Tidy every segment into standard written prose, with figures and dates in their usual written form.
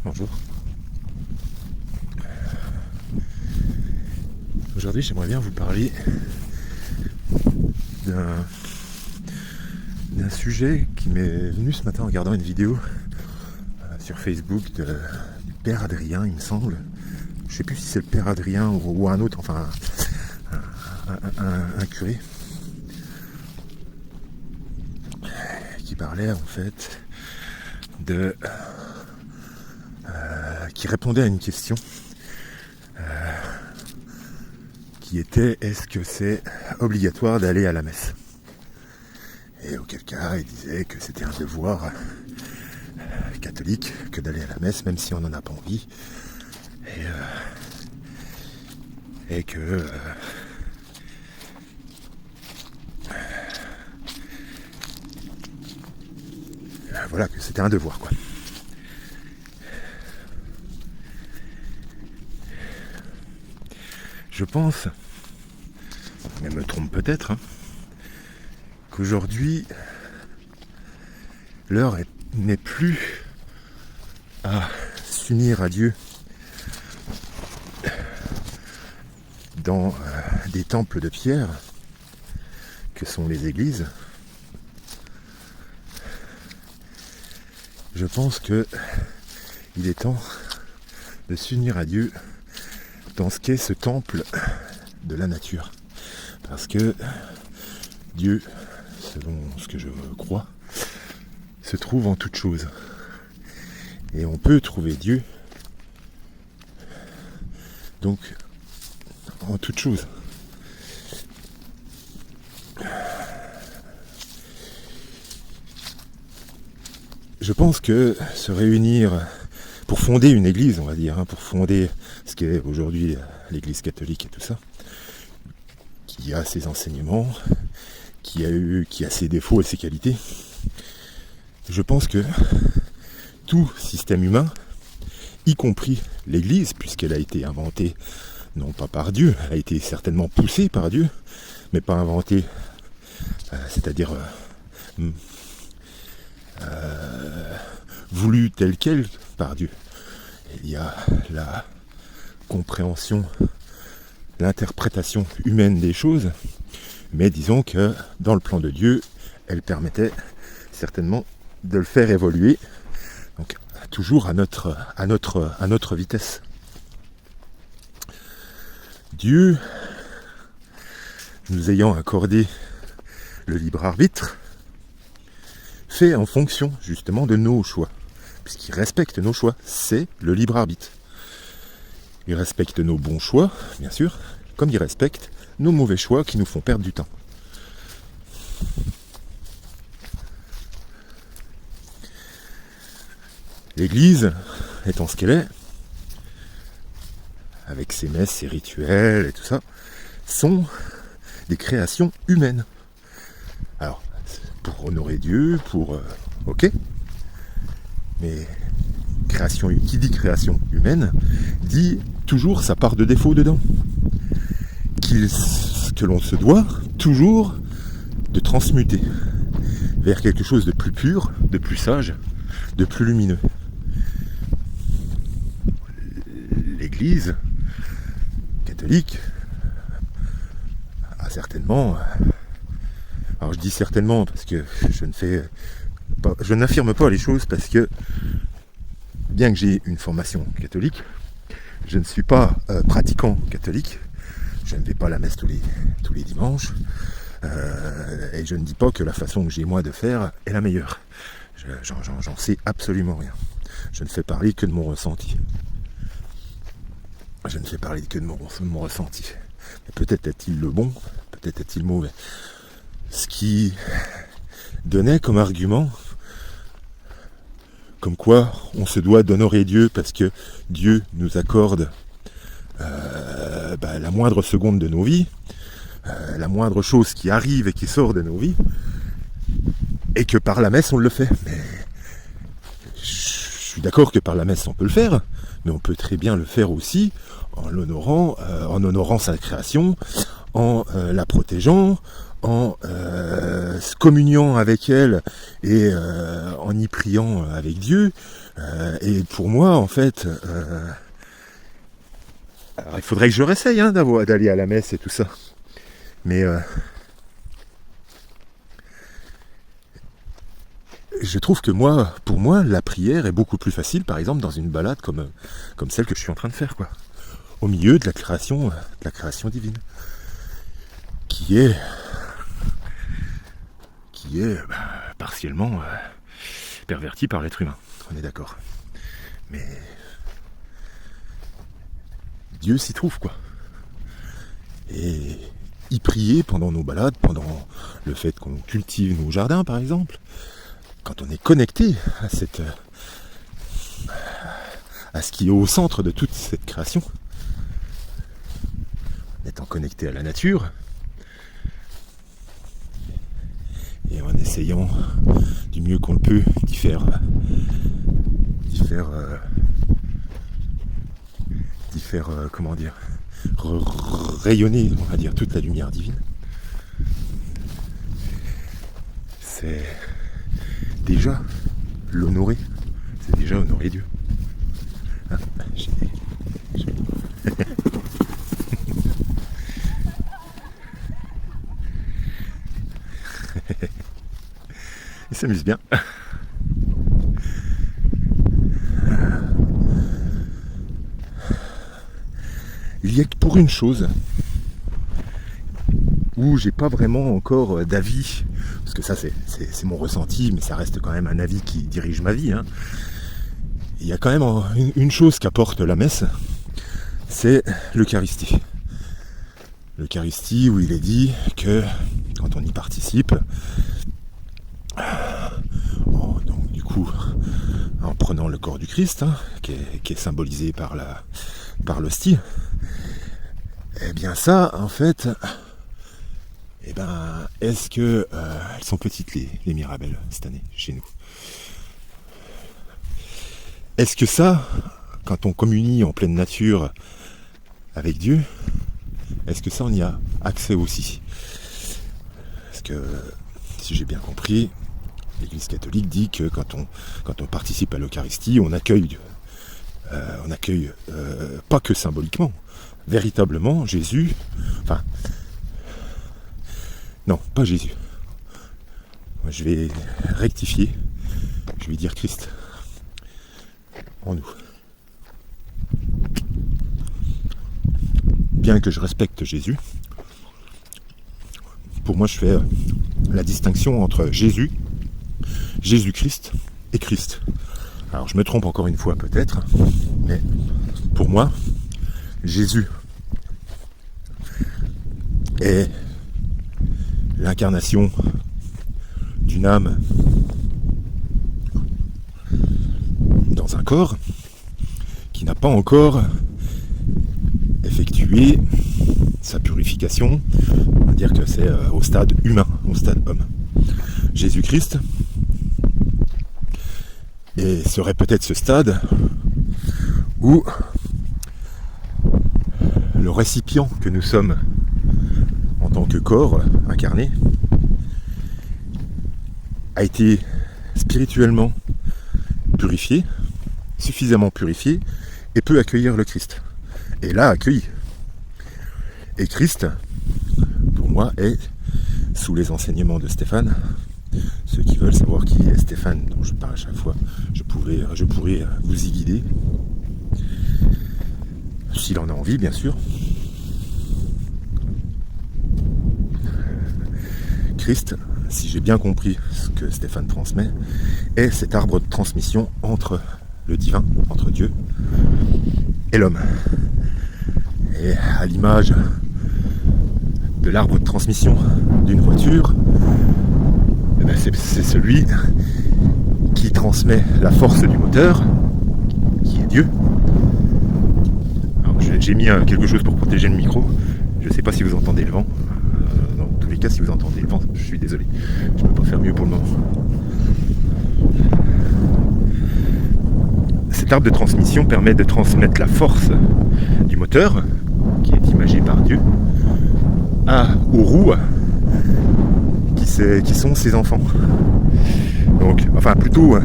Bonjour. Aujourd'hui, j'aimerais bien vous parler d'un sujet qui m'est venu ce matin en regardant une vidéo sur Facebook du père Adrien, il me semble. Je sais plus si c'est le père Adrien ou un autre, enfin un curé qui parlait en fait de qui répondait à une question qui était: est-ce que c'est obligatoire d'aller à la messe? Et auquel cas il disait que c'était un devoir catholique que d'aller à la messe, même si on n'en a pas envie, et que voilà, que c'était un devoir, quoi. Je pense, mais me trompe peut-être, qu'aujourd'hui l'heure n'est plus à s'unir à Dieu dans des temples de pierre que sont les églises. Je pense que il est temps de s'unir à Dieu dans ce qu'est ce temple de la nature. Parce que Dieu, selon ce que je crois, se trouve en toutes choses. Et on peut trouver Dieu donc en toutes choses. Je pense que se réunir pour fonder une église, on va dire, pour fonder ce qu'est aujourd'hui l'église catholique et tout ça, qui a ses enseignements, qui a ses défauts et ses qualités, je pense que tout système humain, y compris l'église, puisqu'elle a été inventée non pas par Dieu, elle a été certainement poussée par Dieu, mais pas inventée, c'est-à-dire voulue telle quelle par Dieu. Il y a la compréhension, l'interprétation humaine des choses, mais disons que dans le plan de Dieu, elle permettait certainement de le faire évoluer, donc toujours à notre vitesse. Dieu, nous ayant accordé le libre arbitre, fait en fonction justement de nos choix, puisqu'il respecte nos choix, c'est le libre arbitre. Il respecte nos bons choix, bien sûr, comme il respecte nos mauvais choix qui nous font perdre du temps. L'Église, étant ce qu'elle est, avec ses messes, ses rituels et tout ça, sont des créations humaines. Alors, pour honorer Dieu, ok, mais qui dit création humaine, dit toujours sa part de défaut dedans. Que l'on se doit toujours de transmuter vers quelque chose de plus pur, de plus sage, de plus lumineux. L'Église catholique a certainement, alors je dis certainement parce que je n'affirme pas les choses, parce que bien que j'ai une formation catholique, je ne suis pas pratiquant catholique, je ne vais pas à la messe tous les dimanches, et je ne dis pas que la façon que j'ai moi de faire est la meilleure. J'en sais absolument rien. Je ne fais parler que de mon ressenti. Mon ressenti. Mais peut-être est-il le bon, peut-être est-il mauvais. Ce qui donnait comme argument, comme quoi on se doit d'honorer Dieu parce que Dieu nous accorde la moindre seconde de nos vies, la moindre chose qui arrive et qui sort de nos vies, et que par la messe on le fait. Mais je suis d'accord que par la messe on peut le faire, mais on peut très bien le faire aussi en l'honorant, en honorant sa création, en la protégeant, en se communiant avec elle et en y priant avec Dieu. Et pour moi, en fait, alors il faudrait que je réessaye d'aller à la messe et tout ça. Mais je trouve que pour moi, la prière est beaucoup plus facile, par exemple, dans une balade comme celle que je suis en train de faire, quoi. Au milieu de la création divine. Qui est partiellement pervertie par l'être humain. On est d'accord. Mais Dieu s'y trouve, quoi. Et y prier pendant nos balades, pendant le fait qu'on cultive nos jardins, par exemple, quand on est connecté à ce qui est au centre de toute cette création, en étant connecté à la nature, et en essayant du mieux qu'on le peut d'y faire comment dire, rayonner, on va dire, toute la lumière divine. C'est déjà l'honorer, c'est déjà honorer Dieu. Hein, il s'amuse bien. Il y a que pour une chose où j'ai pas vraiment encore d'avis, parce que ça c'est mon ressenti, mais ça reste quand même un avis qui dirige ma vie. Il y a quand même une chose qu'apporte la messe, c'est l'Eucharistie. L'Eucharistie où il est dit que quand on y participe, donc du coup en prenant le corps du Christ, qui est symbolisé par l'hostie, eh bien ça en fait, est-ce que elles sont petites les Mirabelles cette année chez nous? Est-ce que ça, quand on communie en pleine nature avec Dieu, est-ce que ça on y a accès aussi? Parce que si j'ai bien compris, l'Église catholique dit que quand on participe à l'Eucharistie, on accueille pas que symboliquement, véritablement Jésus, enfin, non, pas Jésus. Moi, je vais rectifier, je vais dire Christ en nous. Bien que je respecte Jésus, pour moi, je fais la distinction entre Jésus-Christ et Christ. Alors, je me trompe encore une fois peut-être, mais pour moi, Jésus est l'incarnation d'une âme dans un corps qui n'a pas encore effectué sa purification. On va dire que c'est au stade humain, au stade homme. Jésus-Christ serait peut-être ce stade où le récipient que nous sommes en tant que corps incarné a été spirituellement purifié, suffisamment purifié, et peut accueillir le Christ. Et là, accueilli. Et Christ, pour moi, est sous les enseignements de Stéphane. Ceux qui veulent savoir qui est Stéphane, dont je parle à chaque fois, je pourrais vous y guider. S'il en a envie, bien sûr. Christ, si j'ai bien compris ce que Stéphane transmet, est cet arbre de transmission entre le divin, entre Dieu et l'homme. Et à l'image de l'arbre de transmission d'une voiture, c'est celui qui transmet la force du moteur, qui est Dieu. Alors, j'ai mis quelque chose pour protéger le micro. Je ne sais pas si vous entendez le vent. Dans tous les cas, si vous entendez le vent, je suis désolé. Je ne peux pas faire mieux pour le moment. Cet arbre de transmission permet de transmettre la force du moteur, qui est imagé par Dieu, aux roues qui sont ses enfants. Donc, enfin plutôt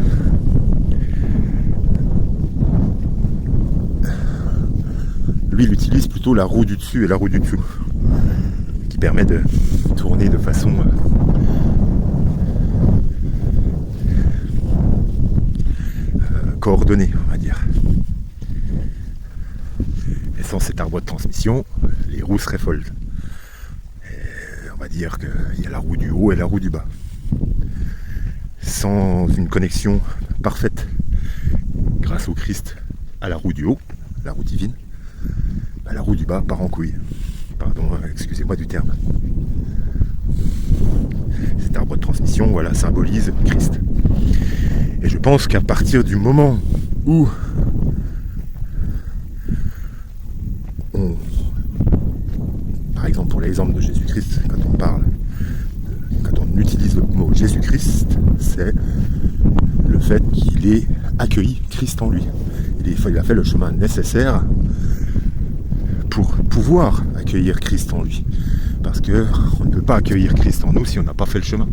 lui il utilise plutôt la roue du dessus et la roue du dessous, qui permet de tourner de façon coordonnée, on va dire. Et sans cet arbre de transmission, les roues seraient folles. Et on va dire qu'il y a la roue du haut et la roue du bas. Sans une connexion parfaite grâce au Christ à la roue du haut, la roue divine, la roue du bas part en couille. Pardon, excusez-moi du terme. Cet arbre de transmission, voilà, symbolise Christ. Et je pense qu'à partir du moment où par exemple pour l'exemple de Jésus-Christ, quand on utilise le mot Jésus-Christ, c'est le fait qu'il ait accueilli Christ en lui. Il a fait le chemin nécessaire pour pouvoir accueillir Christ en lui. Parce qu'on ne peut pas accueillir Christ en nous si on n'a pas fait le chemin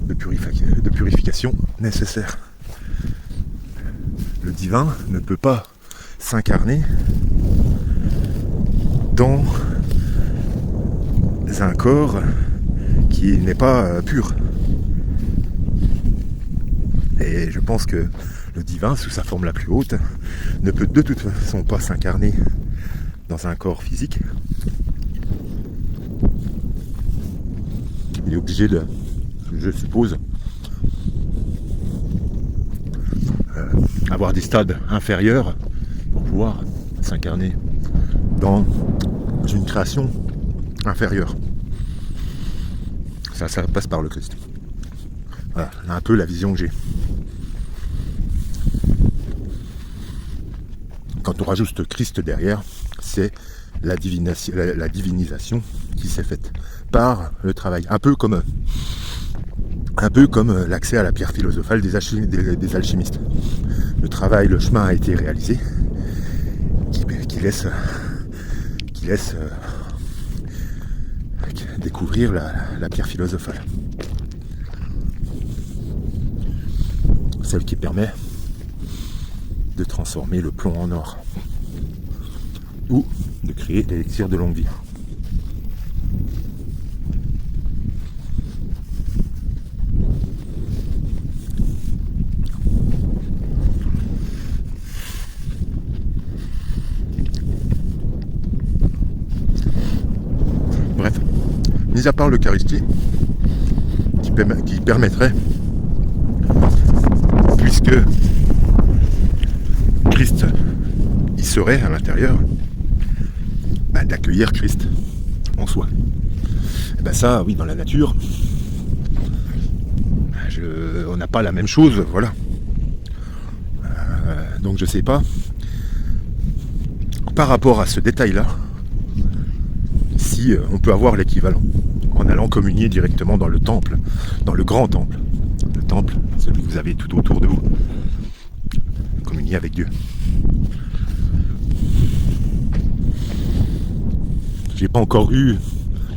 de purification nécessaire. Le divin ne peut pas s'incarner dans un corps qui n'est pas pur. Et je pense que le divin, sous sa forme la plus haute, ne peut de toute façon pas s'incarner dans un corps physique. Il est obligé de, je suppose, avoir des stades inférieurs pour pouvoir s'incarner dans une création inférieure. Ça passe par le Christ. Voilà, un peu la vision que j'ai. Quand on rajoute Christ derrière, c'est la divinisation qui s'est faite par le travail. Un peu comme l'accès à la pierre philosophale des alchimistes. Le travail, le chemin a été réalisé, qui laisse découvrir la pierre philosophale. Celle qui permet de transformer le plomb en or ou de créer l'élixir de longue vie. Bref, mis à part l'Eucharistie qui permettrait, puisque Christ y serait à l'intérieur, d'accueillir Christ en soi. Et ben ça, oui, dans la nature, on n'a pas la même chose, voilà. Donc je sais pas, par rapport à ce détail-là, si on peut avoir l'équivalent en allant communier directement dans le temple, dans le grand temple. Le temple, celui que vous avez tout autour de vous. Communier avec Dieu. J'ai pas encore eu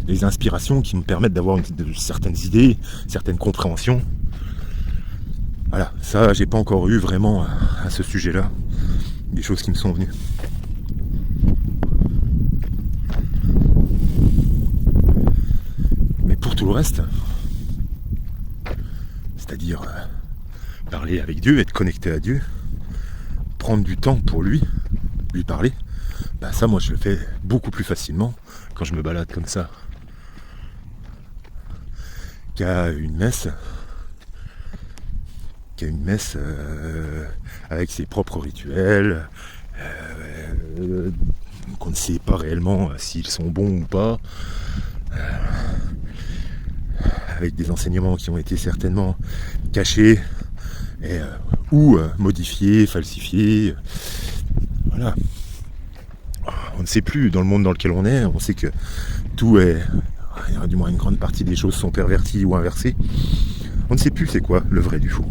les inspirations qui me permettent d'avoir certaines idées, certaines compréhensions. Voilà, ça j'ai pas encore eu vraiment à ce sujet-là des choses qui me sont venues. Mais pour tout le reste, c'est-à-dire parler avec Dieu, être connecté à Dieu, prendre du temps pour lui parler, ça moi je le fais beaucoup plus facilement quand je me balade comme ça qu'à une messe avec ses propres rituels qu'on ne sait pas réellement s'ils sont bons ou pas, avec des enseignements qui ont été certainement cachés ou modifiés, falsifiés. Voilà. On ne sait plus dans le monde dans lequel on est, on sait que tout est, du moins une grande partie des choses sont perverties ou inversées. On ne sait plus c'est quoi le vrai du faux.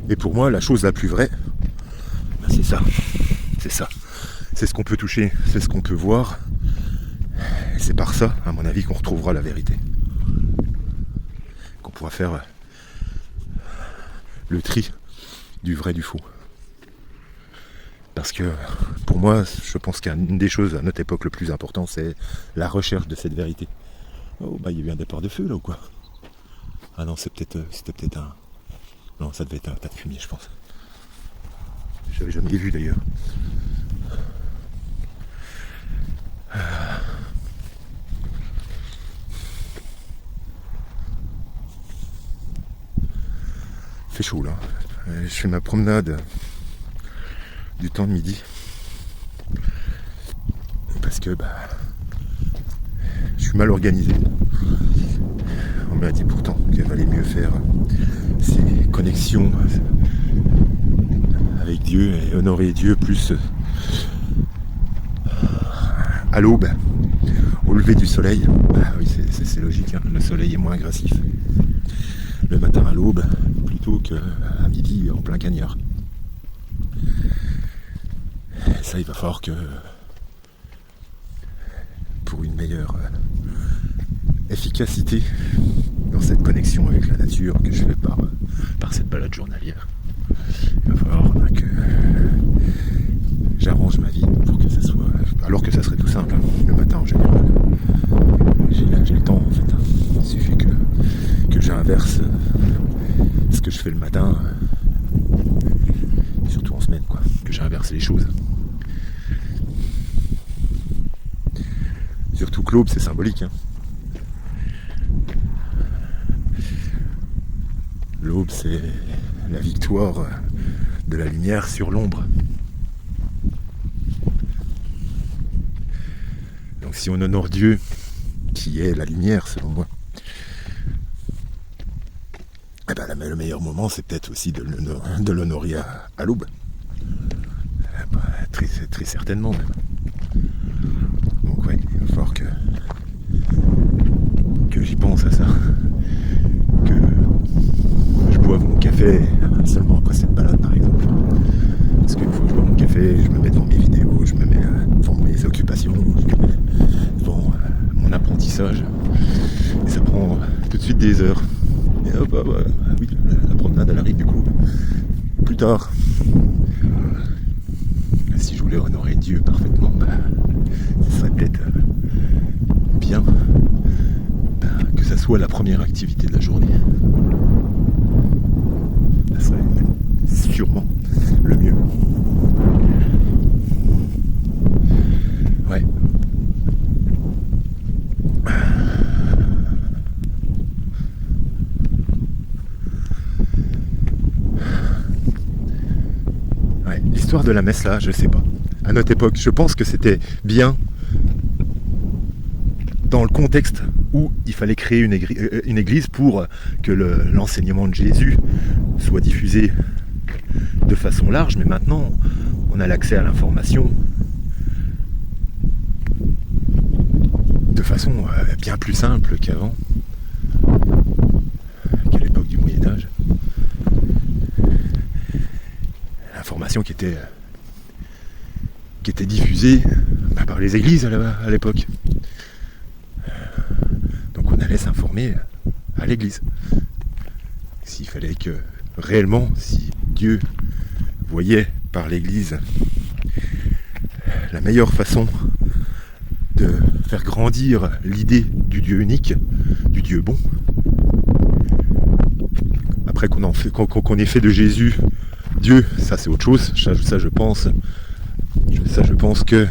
Et pour moi, la chose la plus vraie, c'est ça. C'est ça. C'est ce qu'on peut toucher, c'est ce qu'on peut voir, c'est par ça, à mon avis, qu'on retrouvera la vérité. Qu'on pourra faire le tri du vrai du faux. Parce que pour moi, je pense qu'une des choses à notre époque le plus important, c'est la recherche de cette vérité. Oh bah il y a eu un départ de feu là ou quoi? Ah non, c'était peut-être un... Non, ça devait être un tas de fumier, je pense. J'avais jamais vu d'ailleurs. Il fait chaud là. Je fais ma promenade du temps de midi. Parce que je suis mal organisé. On m'a dit pourtant qu'il valait mieux faire ces connexions avec Dieu et honorer Dieu plus à l'aube, au lever du soleil. Ah oui, c'est logique, hein. Le soleil est moins agressif le matin à l'aube plutôt qu'à midi en plein cagnard. Et ça, il va falloir que pour une meilleure efficacité dans cette connexion avec la nature que je fais par cette balade journalière, il va falloir que j'arrange ma vie pour que ça soit... Alors que ça serait tout simple, hein. Le matin en général, j'ai le temps en fait. Il suffit que j'inverse ce que je fais le matin, surtout en semaine, quoi. Que j'inverse les choses. Surtout que l'aube, c'est symbolique, hein. L'aube, c'est la victoire de la lumière sur l'ombre. Donc si on honore Dieu, qui est la lumière selon moi, le meilleur moment, c'est peut-être aussi de l'honorer à l'aube. Très, très certainement même. Donc ouais, il va falloir que j'y pense à ça. Que je boive mon café seulement après cette balade par exemple. Parce qu'il faut que je boive mon café, je me mets devant mes vidéos, je me mets devant mes occupations, je me mets devant mon apprentissage. Et ça prend tout de suite des heures. Et hop, oui, la promenade elle arrive du coup plus tard. Si je voulais honorer Dieu parfaitement, ce serait peut-être bien que ça soit la première activité de la journée. Ça serait sûrement le mieux. Ouais. L'histoire de la messe là, je sais pas. À notre époque, je pense que c'était bien dans le contexte où il fallait créer une église pour que l'enseignement de Jésus soit diffusé de façon large, mais maintenant on a l'accès à l'information de façon bien plus simple qu'avant, qu'à l'époque du Moyen-Âge. L'information qui était diffusée par les églises à l'époque. Donc on allait s'informer à l'église. S'il fallait que réellement, si Dieu voyait par l'église la meilleure façon de faire grandir l'idée du Dieu unique, du Dieu bon, après qu'on ait fait de Jésus Dieu, ça c'est autre chose. Ça je pense que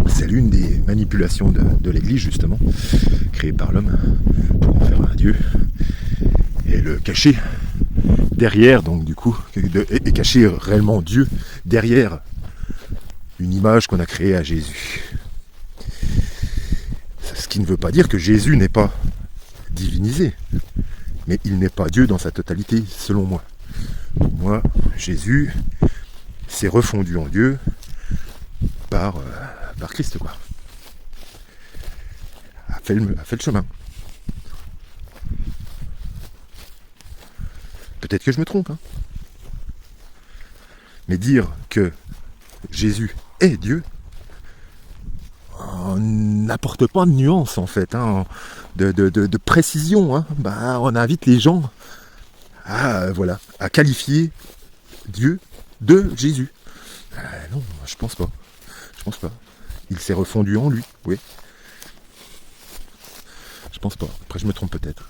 c'est l'une des manipulations de l'Église justement, créée par l'homme pour en faire un Dieu et le cacher derrière, donc du coup, et cacher réellement Dieu derrière une image qu'on a créée à Jésus. Ce qui ne veut pas dire que Jésus n'est pas divinisé, mais il n'est pas Dieu dans sa totalité, selon moi. Pour moi, Jésus s'est refondu en Dieu par Christ, quoi. A fait le chemin. Peut-être que je me trompe, hein. Mais dire que Jésus est Dieu, n'apporte pas de nuance en fait, hein, de précision. Hein. Bah, on invite les gens à qualifier Dieu de Jésus. Non, je pense pas. Je pense pas. Il s'est refondu en lui, oui. Je pense pas. Après, je me trompe peut-être.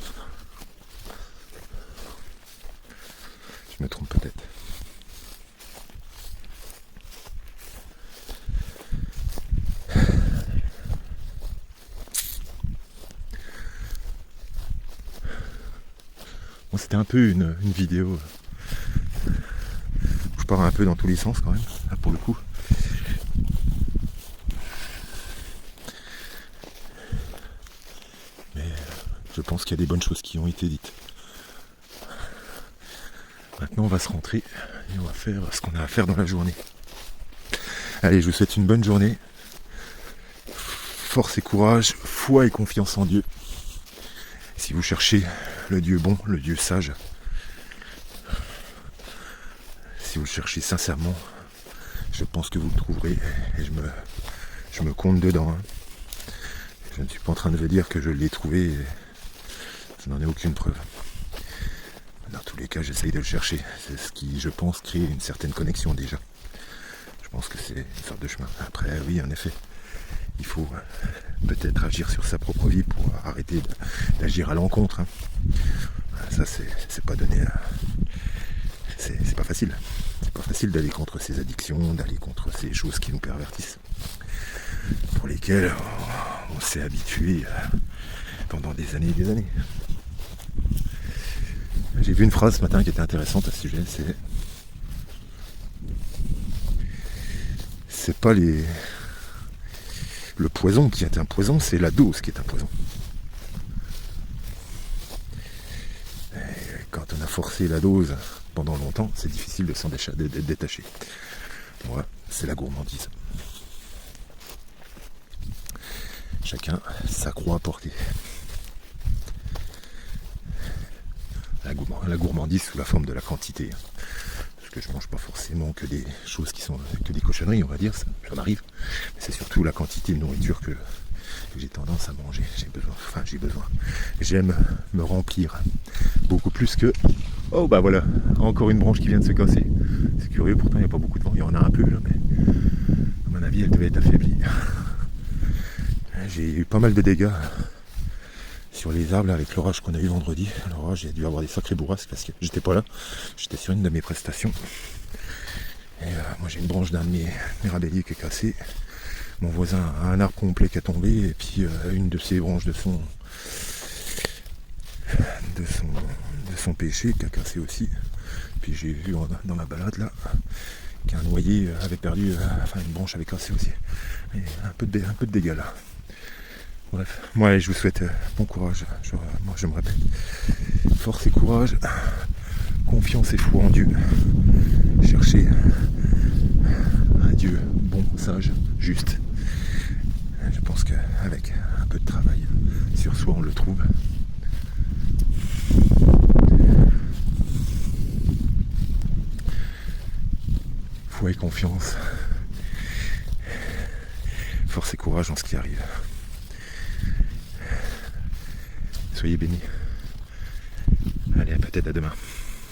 Je me trompe peut-être. Bon, c'était un peu une vidéo. Je pars un peu dans tous les sens quand même, là, pour le coup. Mais je pense qu'il y a des bonnes choses qui ont été dites. Maintenant, on va se rentrer et on va faire ce qu'on a à faire dans la journée. Allez, je vous souhaite une bonne journée. Force et courage, foi et confiance en Dieu. Si vous cherchez le Dieu bon, le Dieu sage, si vous le cherchez sincèrement, je pense que vous le trouverez et je me compte dedans. Hein. Je ne suis pas en train de vous dire que je l'ai trouvé, et je n'en ai aucune preuve. Dans tous les cas, j'essaye de le chercher. C'est ce qui, je pense, crée une certaine connexion déjà. Je pense que c'est une sorte de chemin. Après, oui, en effet, il faut peut-être agir sur sa propre vie pour arrêter d'agir à l'encontre. Hein. Ça, c'est pas donné. C'est pas facile. C'est pas facile d'aller contre ces addictions, d'aller contre ces choses qui nous pervertissent, pour lesquelles on s'est habitué pendant des années et des années. J'ai vu une phrase ce matin qui était intéressante à ce sujet, c'est pas le poison qui est un poison, c'est la dose qui est un poison. Et quand on a forcé la dose pendant longtemps, c'est difficile de s'en détacher. Moi, c'est la gourmandise. Chacun sa croix à porter. La gourmandise sous la forme de la quantité. Parce que je mange pas forcément que des choses qui sont que des cochonneries, on va dire, ça m'arrive. Mais c'est surtout la quantité de nourriture que j'ai tendance à manger. J'ai besoin. J'aime me remplir beaucoup plus que... Oh bah voilà, encore une branche qui vient de se casser. C'est curieux, pourtant il n'y a pas beaucoup de vent. Il y en a un peu là, mais à mon avis elle devait être affaiblie. J'ai eu pas mal de dégâts sur les arbres là, avec l'orage qu'on a eu vendredi. L'orage, j'ai dû avoir des sacrés bourrasques parce que j'étais pas là. J'étais sur une de mes prestations. Et moi j'ai une branche d'un de mes râteliers qui est cassée. Mon voisin a un arbre complet qui a tombé et puis une de ses branches de son pêcher qui a cassé aussi. Puis j'ai vu dans ma balade là qu'un noyer avait perdu, une branche avait cassé aussi. Et un peu de dégâts là. Bref, moi je vous souhaite bon courage. Moi je me répète, force et courage, confiance et foi en Dieu. Cherchez un Dieu bon, sage, juste. Je pense qu'avec un peu de travail sur soi on le trouve. Foi et confiance, force et courage en ce qui arrive. Soyez bénis. Allez, peut-être à demain.